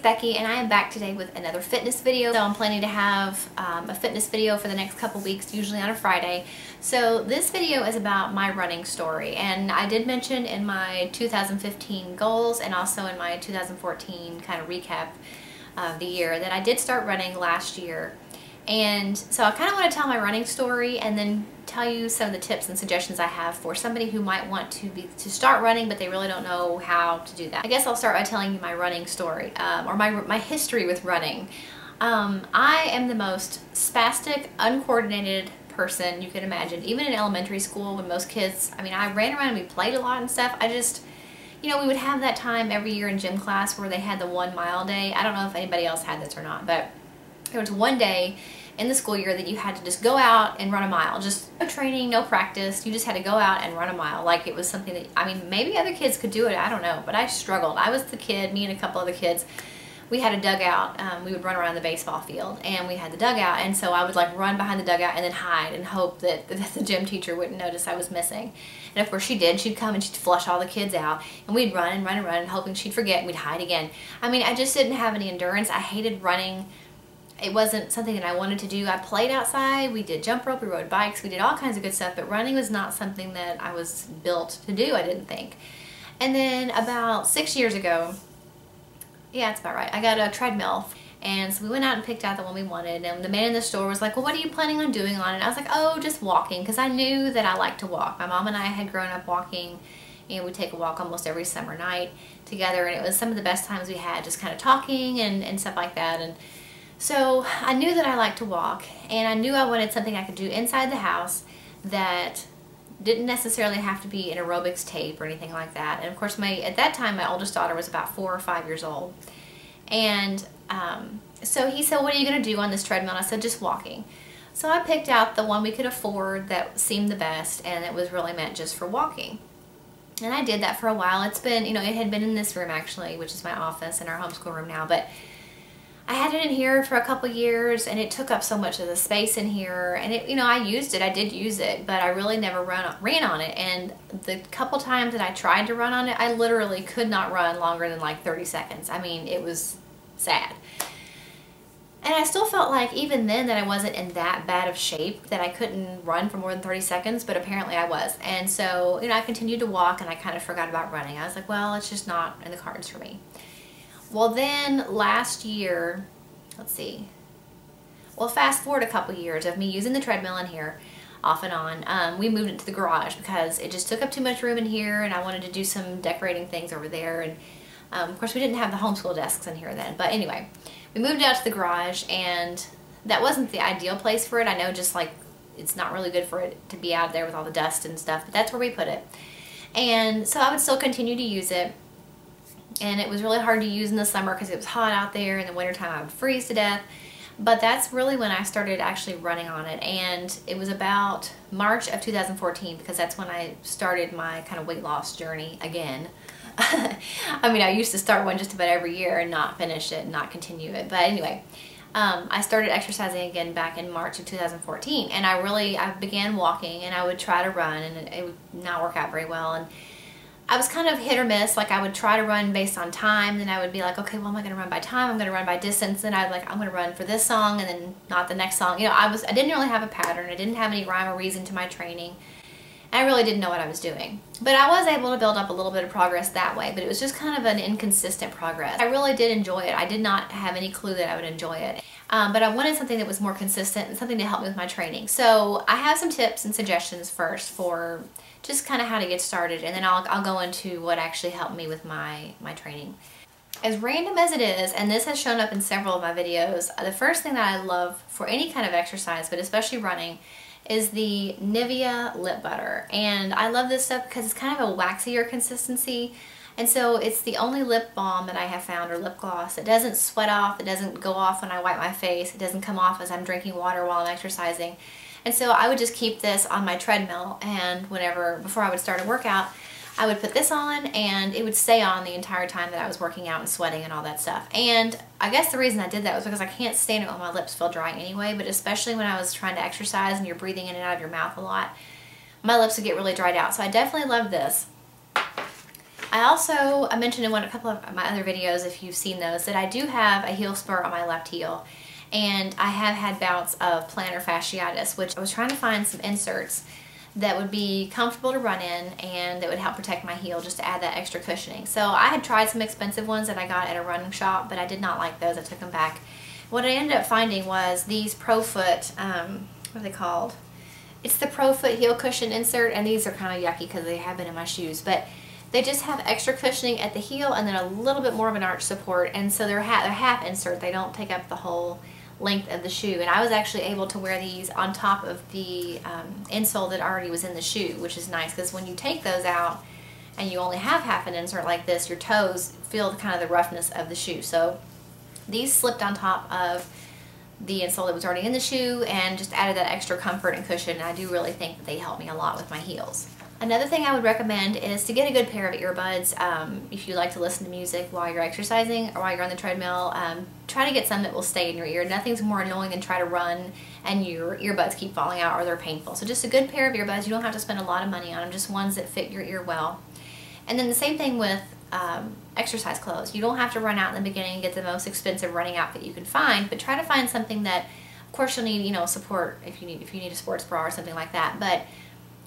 Becky, and I am back today with another fitness video. So I'm planning to have a fitness video for the next couple weeks, usually on a Friday. So this video is about my running story, and I did mention in my 2015 goals and also in my 2014 kind of recap of the year that I did start running last year. And so I kind of want to tell my running story and then tell you some of the tips and suggestions I have for somebody who might want to start running but they really don't know how to do that. I guess I'll start by telling you my running story or my history with running. I am the most spastic, uncoordinated person you could imagine. Even in elementary school when most kids, I mean, I ran around and we played a lot and stuff. I just, you know, we would have that time every year in gym class where they had the 1 mile day. I don't know if anybody else had this or not, but there was one day in the school year that you had to just go out and run a mile. Just no training, no practice. You just had to go out and run a mile. Like it was something that, I mean, maybe other kids could do it. I don't know, but I struggled. I was the kid, me and a couple other kids. We had a dugout. We would run around the baseball field and we had the dugout. And so I would like run behind the dugout and then hide and hope that the gym teacher wouldn't notice I was missing. And of course she did. She'd come and she'd flush all the kids out and we'd run and run and run, hoping she'd forget and we'd hide again. I mean, I just didn't have any endurance. I hated running. It wasn't something that I wanted to do. I played outside, we did jump rope, we rode bikes, we did all kinds of good stuff, but running was not something that I was built to do, I didn't think. And then about 6 years ago, yeah, that's about right, I got a treadmill. And so we went out and picked out the one we wanted, and the man in the store was like, well, what are you planning on doing on it? I was like, oh, just walking, because I knew that I liked to walk. My mom and I had grown up walking, and we'd take a walk almost every summer night together, and it was some of the best times we had, just kind of talking and stuff like that. And so I knew that I liked to walk, and I knew I wanted something I could do inside the house that didn't necessarily have to be an aerobics tape or anything like that. And of course, at that time, my oldest daughter was about 4 or 5 years old. And so he said, what are you going to do on this treadmill? And I said, just walking. So I picked out the one we could afford that seemed the best, and it was really meant just for walking. And I did that for a while. It's been, you know, it had been in this room actually, which is my office and our homeschool room now, but I had it in here for a couple years and it took up so much of the space in here, and it, you know, I used it, I did use it, but I really never ran on it. And the couple times that I tried to run on it, I literally could not run longer than like 30 seconds. I mean, it was sad. And I still felt like even then that I wasn't in that bad of shape that I couldn't run for more than 30 seconds, but apparently I was. And so, you know, I continued to walk and I kind of forgot about running. I was like, well, it's just not in the cards for me. Well, then last year, let's see, well, fast forward a couple years of me using the treadmill in here off and on, we moved into the garage because it just took up too much room in here and I wanted to do some decorating things over there. And of course we didn't have the homeschool desks in here then, but anyway, we moved out to the garage, and that wasn't the ideal place for it. I know, just like it's not really good for it to be out there with all the dust and stuff, but that's where we put it. And so I would still continue to use it. And it was really hard to use in the summer because it was hot out there. In the wintertime I would freeze to death. But that's really when I started actually running on it. And it was about March of 2014 because that's when I started my kind of weight loss journey again. I mean, I used to start one just about every year and not finish it and not continue it. But anyway, I started exercising again back in March of 2014. And I began walking, and I would try to run, and it would not work out very well. And I was kind of hit or miss. Like I would try to run based on time, then I would be like, okay, well, I'm not going to run by time, I'm going to run by distance. Then I'd like, I'm going to run for this song and then not the next song. You know, I didn't really have a pattern. I didn't have any rhyme or reason to my training. I really didn't know what I was doing. But I was able to build up a little bit of progress that way, but it was just kind of an inconsistent progress. I really did enjoy it. I did not have any clue that I would enjoy it. But I wanted something that was more consistent and something to help me with my training. So I have some tips and suggestions first for just kind of how to get started, and then I'll go into what actually helped me with my training. As random as it is, and this has shown up in several of my videos, the first thing that I love for any kind of exercise, but especially running, is the Nivea lip butter. And I love this stuff because it's kind of a waxier consistency. And so it's the only lip balm that I have found, or lip gloss, that doesn't sweat off, it doesn't go off when I wipe my face, it doesn't come off as I'm drinking water while I'm exercising. And so I would just keep this on my treadmill, and before I would start a workout, I would put this on and it would stay on the entire time that I was working out and sweating and all that stuff. And I guess the reason I did that was because I can't stand it when my lips feel dry anyway, but especially when I was trying to exercise and you're breathing in and out of your mouth a lot, my lips would get really dried out. So I definitely love this. I mentioned in a couple of my other videos, if you've seen those, that I do have a heel spur on my left heel. And I have had bouts of plantar fasciitis, which I was trying to find some inserts that would be comfortable to run in and that would help protect my heel, just to add that extra cushioning. So I had tried some expensive ones that I got at a running shop, but I did not like those. I took them back. What I ended up finding was these ProFoot, what are they called? It's the ProFoot heel cushion insert, and these are kind of yucky because they have been in my shoes, but they just have extra cushioning at the heel and then a little bit more of an arch support, and so they're half insert. They don't take up the whole length of the shoe, and I was actually able to wear these on top of the insole that already was in the shoe, which is nice because when you take those out and you only have half an insert like this, your toes feel kind of the roughness of the shoe. So these slipped on top of the insole that was already in the shoe and just added that extra comfort and cushion, and I do really think that they help me a lot with my heels. Another thing I would recommend is to get a good pair of earbuds. If you like to listen to music while you're exercising or while you're on the treadmill, try to get some that will stay in your ear. Nothing's more annoying than try to run and your earbuds keep falling out or they're painful. So just a good pair of earbuds. You don't have to spend a lot of money on them, just ones that fit your ear well. And then the same thing with exercise clothes. You don't have to run out in the beginning and get the most expensive running outfit you can find, but try to find something that, of course, you'll need, support if you need a sports bra or something like that. But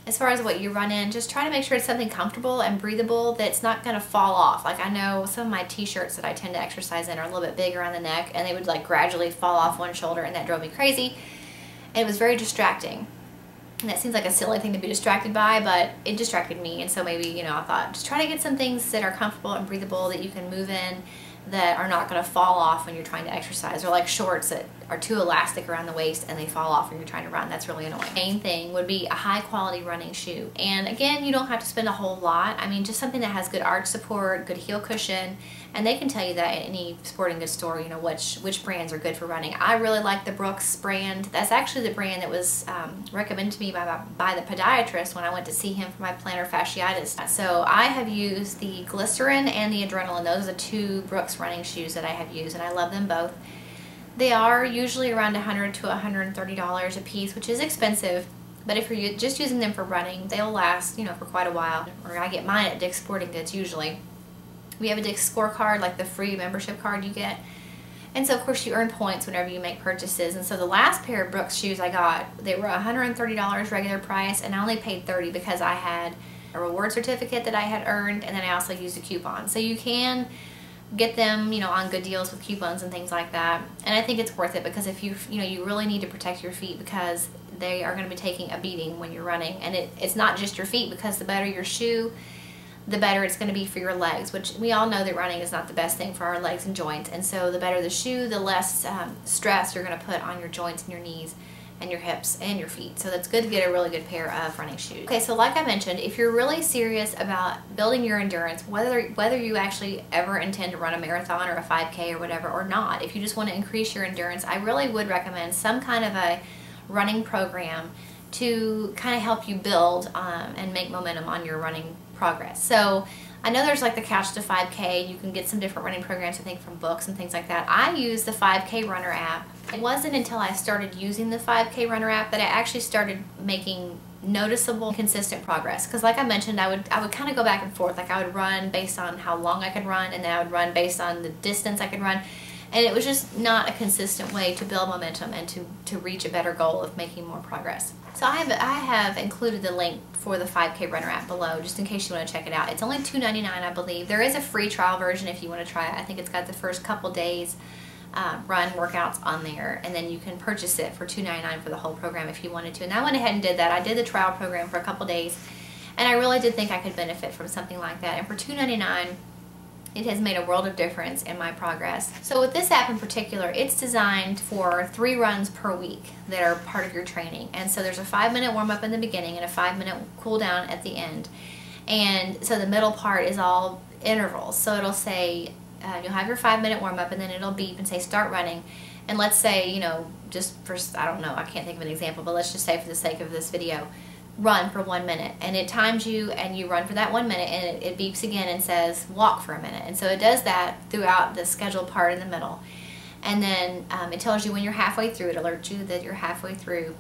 as far as what you run in, just try to make sure it's something comfortable and breathable that's not going to fall off. Like, I know some of my t-shirts that I tend to exercise in are a little bit big around the neck, and they would like gradually fall off one shoulder, and that drove me crazy. And it was very distracting. And that seems like a silly thing to be distracted by, but it distracted me. And so maybe, I thought, just try to get some things that are comfortable and breathable that you can move in, that are not going to fall off when you're trying to exercise, or like shorts that are too elastic around the waist and they fall off when you're trying to run. That's really annoying. Main thing would be a high quality running shoe. And again, you don't have to spend a whole lot. I mean, just something that has good arch support, good heel cushion, and they can tell you that at any sporting goods store, which brands are good for running. I really like the Brooks brand. That's actually the brand that was recommended to me by the podiatrist when I went to see him for my plantar fasciitis. So I have used the Glycerin and the Adrenaline. Those are the two Brooks running shoes that I have used, and I love them both. They are usually around $100 to $130 a piece, which is expensive, but if you're just using them for running, they'll last, for quite a while. Or I get mine at Dick's Sporting Goods usually. We have a Dick's scorecard, like the free membership card you get. And so of course you earn points whenever you make purchases. And so the last pair of Brooks shoes I got, they were $130 regular price, and I only paid $30 because I had a reward certificate that I had earned, and then I also used a coupon. So you can get them, on good deals with coupons and things like that. And I think it's worth it because if you really need to protect your feet, because they are going to be taking a beating when you're running. And it's not just your feet, because the better your shoe, the better it's going to be for your legs, which we all know that running is not the best thing for our legs and joints. And so the better the shoe, the less stress you're going to put on your joints and your knees and your hips and your feet. So that's good to get a really good pair of running shoes. Okay, so like I mentioned, if you're really serious about building your endurance, whether you actually ever intend to run a marathon or a 5K or whatever, or not, if you just want to increase your endurance, I really would recommend some kind of a running program to kind of help you build and make momentum on your running progress. So I know there's like the Couch to 5K. You can get some different running programs, I think, from books and things like that. I use the 5K Runner app. It wasn't until I started using the 5K Runner app that I actually started making noticeable, consistent progress. Because like I mentioned, I would kind of go back and forth. Like I would run based on how long I could run, and then I would run based on the distance I could run. And it was just not a consistent way to build momentum and to reach a better goal of making more progress. So I have included the link for the 5K Runner app below, just in case you want to check it out. It's only $2.99, I believe. There is a free trial version if you want to try it. I think it's got the first couple days run workouts on there, and then you can purchase it for $2.99 for the whole program if you wanted to. And I went ahead and did that. I did the trial program for a couple days, and I really did think I could benefit from something like that. And for $2.99, it has made a world of difference in my progress. So with this app in particular, it's designed for 3 runs per week that are part of your training. And so there's a 5-minute warm-up in the beginning and a 5-minute cool down at the end. And so the middle part is all intervals. So it'll say, you'll have your 5-minute warm-up, and then it'll beep and say start running. And let's say, just for, I don't know, I can't think of an example, but let's just say for the sake of this video, run for 1 minute, and it times you, and you run for that 1 minute, and it beeps again and says walk for a minute. And so it does that throughout the scheduled part in the middle, and then it tells you when you're halfway through. It alerts you that you're halfway through,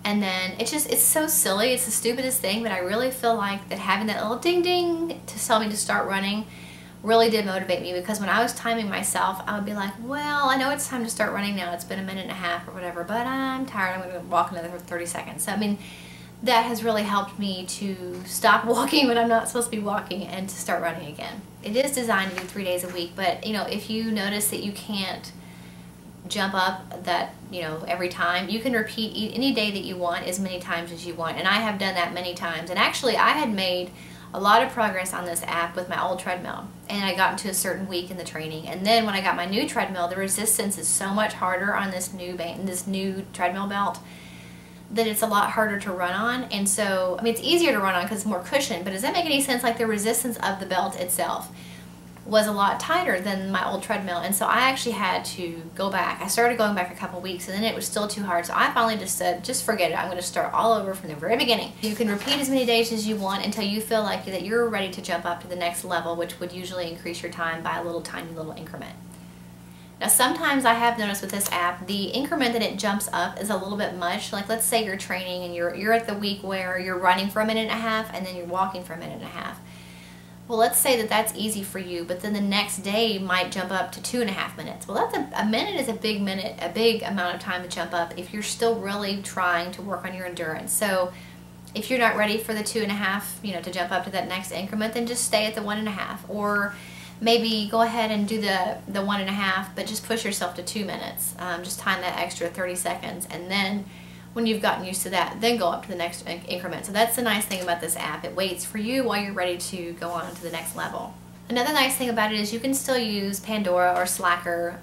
And then it's so silly, it's the stupidest thing, but I really feel like that having that little ding ding to tell me to start running really did motivate me, because when I was timing myself, I would be like, well, I know it's time to start running now, it's been a minute and a half or whatever, but I'm tired, I'm going to walk another 30 seconds. So I mean, that has really helped me to stop walking when I'm not supposed to be walking and to start running again. It is designed to do 3 days a week, but you know, if you notice that you can't jump up that, you know, every time, you can repeat any day that you want as many times as you want. And I have done that many times. And actually, I had made a lot of progress on this app with my old treadmill, and I got into a certain week in the training. And then when I got my new treadmill, the resistance is so much harder on this new treadmill belt that it's a lot harder to run on. And so, I mean, it's easier to run on because it's more cushion, but does that make any sense? Like, the resistance of the belt itself was a lot tighter than my old treadmill, and so I actually had to go back. I started going back a couple weeks, and then it was still too hard, so I finally just said, just forget it. I'm going to start all over from the very beginning. You can repeat as many days as you want until you feel like that you're ready to jump up to the next level, which would usually increase your time by a little tiny little increment. Now, sometimes I have noticed with this app, the increment that it jumps up is a little bit much. Like, let's say you're training and you're at the week where you're running for a minute and a half and then you're walking for a minute and a half. Well, let's say that that's easy for you, but then the next day might jump up to 2.5 minutes. Well, that's a minute is a big amount of time to jump up if you're still really trying to work on your endurance. So if you're not ready for the 2.5, you know, to jump up to that next increment, then just stay at the 1.5, or maybe go ahead and do the 1.5, but just push yourself to 2 minutes. Just time that extra 30 seconds, and then when you've gotten used to that, then go up to the next increment. So that's the nice thing about this app. It waits for you while you're ready to go on to the next level. Another nice thing about it is you can still use Pandora or Slacker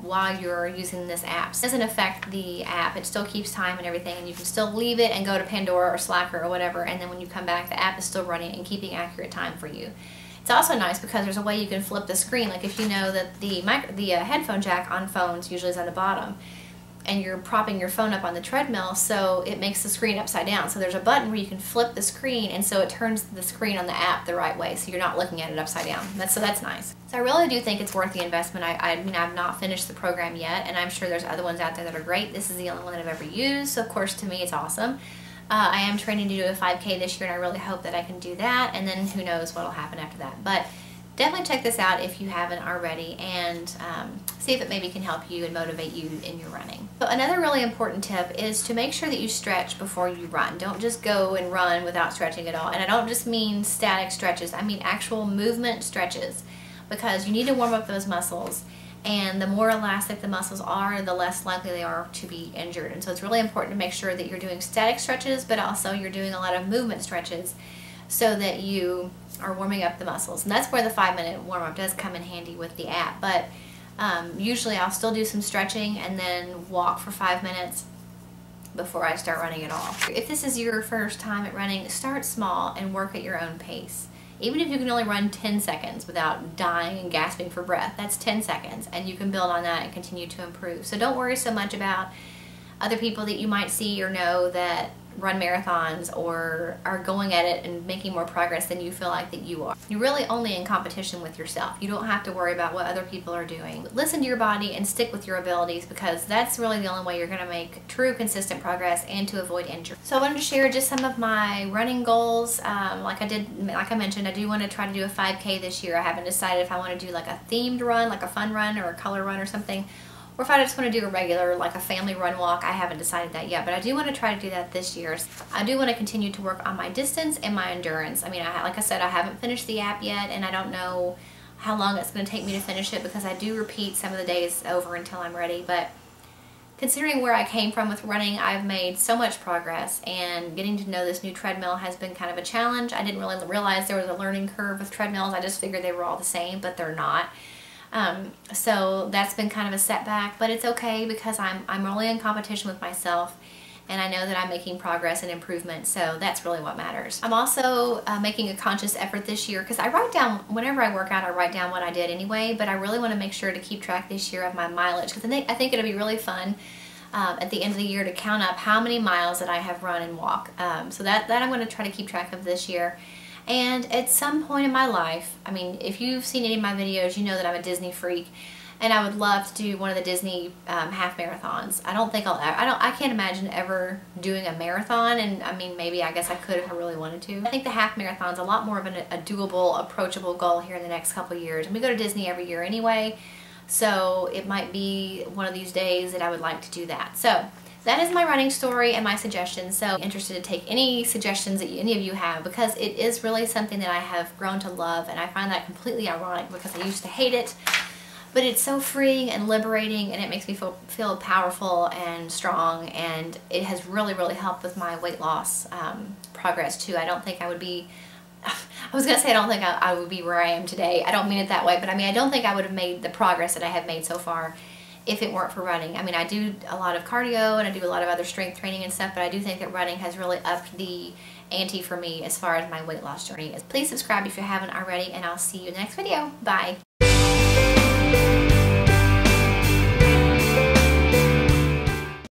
while you're using this app. It doesn't affect the app. It still keeps time and everything, and you can still leave it and go to Pandora or Slacker or whatever, and then when you come back, the app is still running and keeping accurate time for you. It's also nice because there's a way you can flip the screen. Like, if you know that the headphone jack on phones usually is on the bottom, and you're propping your phone up on the treadmill, so it makes the screen upside down. So there's a button where you can flip the screen, and so it turns the screen on the app the right way, so you're not looking at it upside down. So that's nice. So I really do think it's worth the investment. I mean, I've not finished the program yet, and I'm sure there's other ones out there that are great. This is the only one that I've ever used, so of course to me it's awesome. I am training to do a 5K this year, and I really hope that I can do that, and then who knows what will happen after that. But definitely check this out if you haven't already, and see if it maybe can help you and motivate you in your running. So another really important tip is to make sure that you stretch before you run. Don't just go and run without stretching at all. And I don't just mean static stretches, I mean actual movement stretches, because you need to warm up those muscles, and the more elastic the muscles are, the less likely they are to be injured. And so it's really important to make sure that you're doing static stretches, but also you're doing a lot of movement stretches so that you are warming up the muscles. And that's where the 5-minute warm-up does come in handy with the app. But usually I'll still do some stretching and then walk for 5 minutes before I start running at all. If this is your first time at running, start small and work at your own pace. Even if you can only run 10 seconds without dying and gasping for breath, that's 10 seconds, and you can build on that and continue to improve. So don't worry so much about other people that you might see or know that run marathons or are going at it and making more progress than you feel like that you are. You're really only in competition with yourself. You don't have to worry about what other people are doing. Listen to your body and stick with your abilities, because that's really the only way you're going to make true consistent progress and to avoid injury. So I wanted to share just some of my running goals. Like I mentioned, I do want to try to do a 5K this year. I haven't decided if I want to do like a themed run, like a fun run or a color run or something, or if I just want to do a regular, like a family run walk. I haven't decided that yet, but I do want to try to do that this year. I do want to continue to work on my distance and my endurance. I mean, like I said, I haven't finished the app yet, and I don't know how long it's going to take me to finish it, because I do repeat some of the days over until I'm ready. But considering where I came from with running, I've made so much progress, and getting to know this new treadmill has been kind of a challenge. I didn't really realize there was a learning curve with treadmills. I just figured they were all the same, but they're not. So that's been kind of a setback, but it's okay, because I'm really in competition with myself, and I know that I'm making progress and improvement, so that's really what matters. I'm also making a conscious effort this year, because I write down, whenever I work out, I write down what I did anyway, but I really want to make sure to keep track this year of my mileage, because I think it'll be really fun at the end of the year to count up how many miles that I have run and walk. So that I'm going to try to keep track of this year. And at some point in my life, I mean, if you've seen any of my videos, you know that I'm a Disney freak. and I would love to do one of the Disney half marathons. I can't imagine ever doing a marathon, and I mean, maybe I guess I could if I really wanted to. I think the half marathon's a lot more of a doable, approachable goal here in the next couple years. And we go to Disney every year anyway, so it might be one of these days that I would like to do that. So that is my running story and my suggestions. So I'm interested to take any suggestions that any of you have, because it is really something that I have grown to love, and I find that completely ironic because I used to hate it. But it's so freeing and liberating, and it makes me feel powerful and strong, and it has really, really helped with my weight loss progress too. I don't think I would be, I was going to say I don't think I would be where I am today. I don't mean it that way, but I mean I don't think I would have made the progress that I have made so far if it weren't for running. I mean, I do a lot of cardio and I do a lot of other strength training and stuff, but I do think that running has really upped the ante for me as far as my weight loss journey is. Please subscribe if you haven't already, and I'll see you in the next video. Bye.